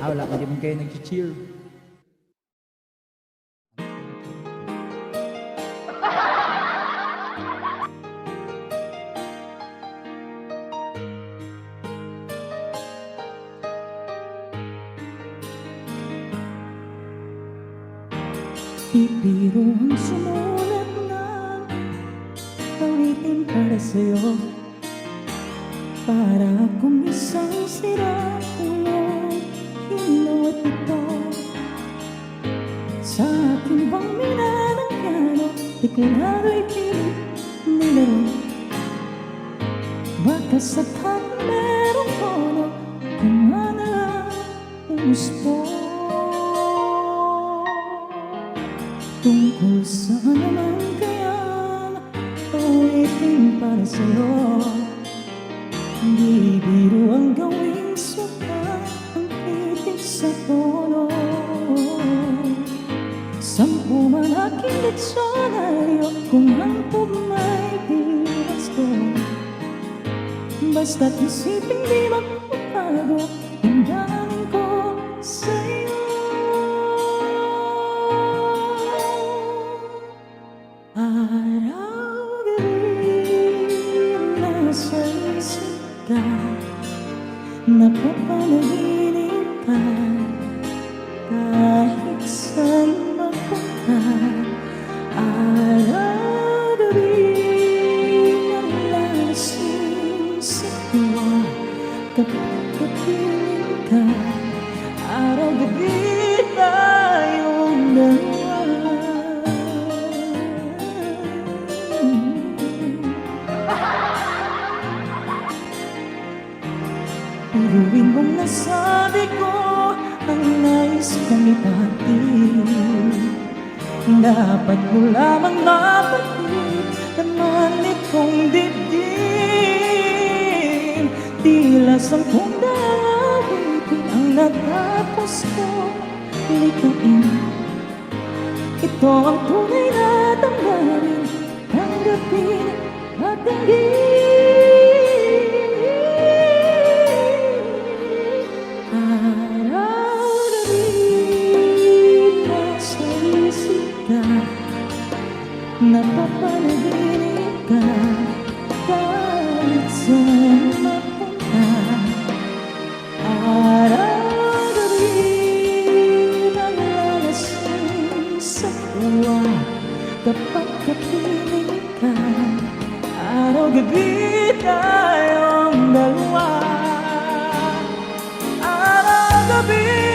Wala, hindi man kayo nag-cheer. Bibiro ang sumulat ng awitin para sa'yo, para akong isang sira-ulong hinuwat ito. Sa aking bang minanang piano, deklaro'y nilaro. Baka sapat merong tono, kumana ang gusto. Tungkol saan naman kayang awitin para sa'yo, hindi biro ang gawing suka ang titig sa tono. 10 man aking diksyonaryo kung ang may bilas ko, basta't isipin di magpapago ang damdamin ko sa'yo. Araw-gabi nasa isip ka, napapanaginip ka, kahit saan mapunta. Araw-gabi nalalasing sa tuwa kapag kapiling ka. Araw-gabi tayong dalawa. Iruin mong nasabi ko ang nais kong ipatid. Dapat mo lamang mapatid naman itong dibdib. Tila 10 awitin ang natapos ko likain. Ito ang tunay na damdamin, tanggapin at tanggin. Napapanaginip ka kahit saan mapunta. Araw-gabi nalalasing sa tuwa kapag kapiling ka. Araw-gabi tayong dalawa. Araw-gabi